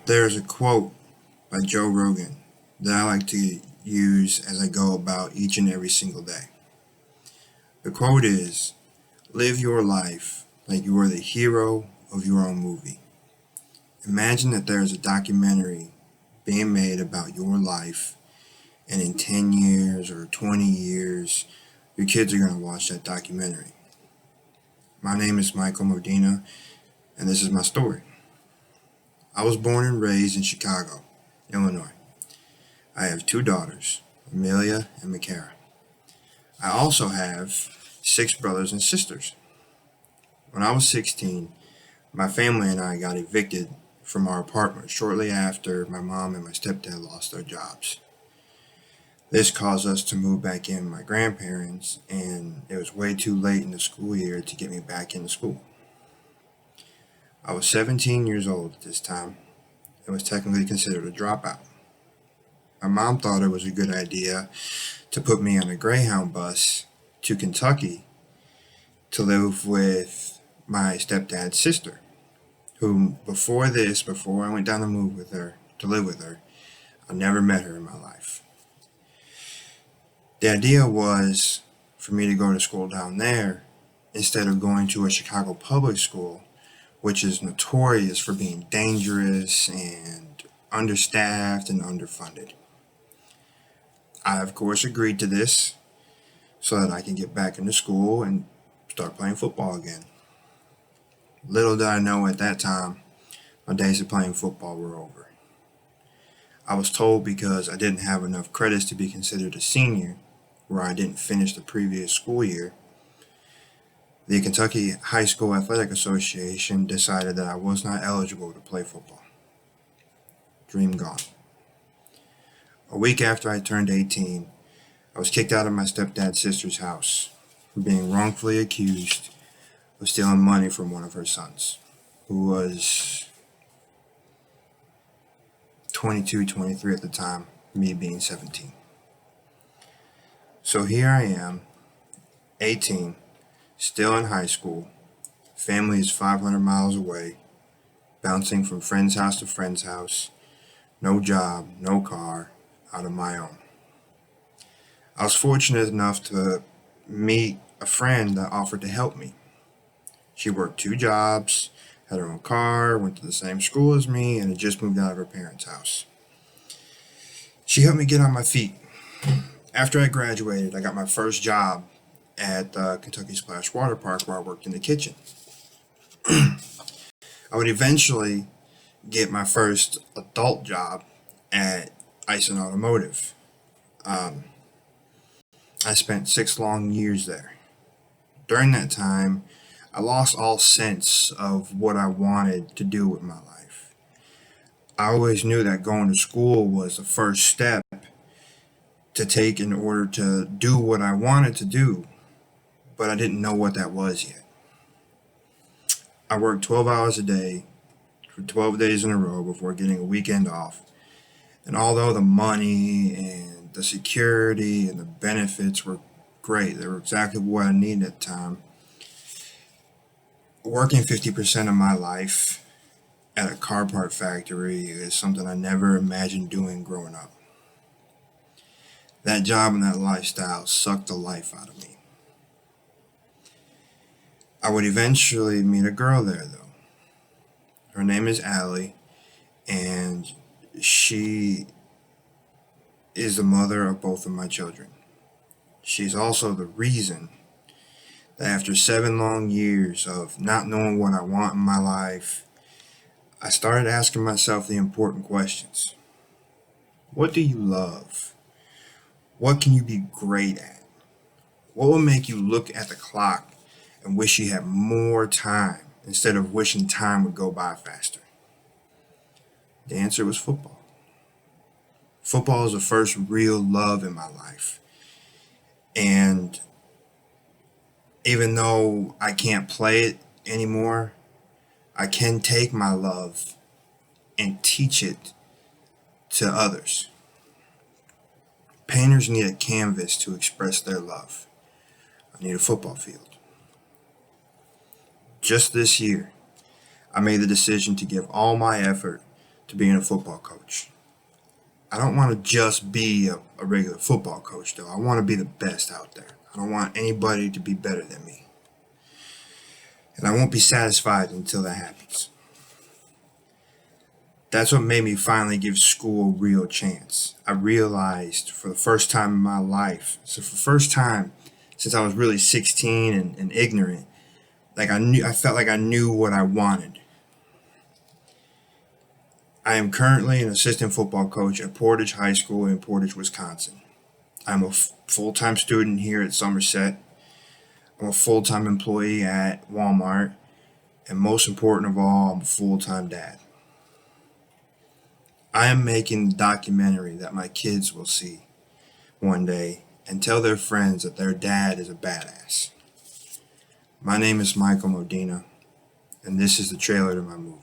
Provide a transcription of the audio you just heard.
There's a quote by Joe Rogan that I like to use as I go about each and every single day. The quote is, live your life like you are the hero of your own movie. Imagine that there is a documentary being made about your life, and in 10 years or 20 years, your kids are going to watch that documentary. My name is Michael Modena, and this is my story. I was born and raised in Chicago, Illinois. I have two daughters, Amelia and Makara. I also have six brothers and sisters. When I was 16, my family and I got evicted from our apartment shortly after my mom and my stepdad lost their jobs. This caused us to move back in with my grandparents, and it was way too late in the school year to get me back into school. I was 17 years old at this time and was technically considered a dropout. My mom thought it was a good idea to put me on a Greyhound bus to Kentucky to live with my stepdad's sister, who before I went down to live with her, I never met her in my life. The idea was for me to go to school down there instead of going to a Chicago public school, which is notorious for being dangerous and understaffed and underfunded. I, of course, agreed to this so that I can get back into school and start playing football again. Little did I know at that time, my days of playing football were over. I was told because I didn't have enough credits to be considered a senior, where I didn't finish the previous school year, the Kentucky High School Athletic Association decided that I was not eligible to play football. Dream gone. A week after I turned 18, I was kicked out of my stepdad's sister's house for being wrongfully accused of stealing money from one of her sons, who was 22, 23 at the time, me being 17. So here I am, 18, still in high school, family is 500 miles away, bouncing from friend's house to friend's house, no job, no car, out of my own. I was fortunate enough to meet a friend that offered to help me. She worked two jobs, had her own car, went to the same school as me, and had just moved out of her parents' house. She helped me get on my feet. After I graduated, I got my first job at the Kentucky Splash Water Park, where I worked in the kitchen. I would eventually get my first adult job at Ison Automotive. Um, I spent 6 long years there. During that time, I lost all sense of what I wanted to do with my life. I always knew that going to school was the first step to take in order to do what I wanted to do, but I didn't know what that was yet. I worked 12 hours a day for 12 days in a row before getting a weekend off. And although the money and the security and the benefits were great, they were exactly what I needed at the time, working 50% of my life at a car part factory is something I never imagined doing growing up. That job and that lifestyle sucked the life out of me. I would eventually meet a girl there, though. Her name is Allie, and she is the mother of both of my children. She's also the reason that after 7 long years of not knowing what I want in my life, I started asking myself the important questions. What do you love? What can you be great at? What will make you look at the clock and wish you had more time instead of wishing time would go by faster? The answer was football. Football is the first real love in my life. And even though I can't play it anymore, I can take my love and teach it to others. Painters need a canvas to express their love. I need a football field. Just this year, I made the decision to give all my effort to being a football coach. I don't want to just be a regular football coach, though. I want to be the best out there. I don't want anybody to be better than me. And I won't be satisfied until that happens. That's what made me finally give school a real chance. I realized for the first time in my life, so for the first time since I was really 16 and ignorant, I felt like I knew what I wanted. I am currently an assistant football coach at Portage High School in Portage, Wisconsin. I'm a full-time student here at Somerset. I'm a full-time employee at Walmart. And most important of all, I'm a full-time dad. I am making the documentary that my kids will see one day and tell their friends that their dad is a badass. My name is Michael Modena, and this is the trailer to my movie.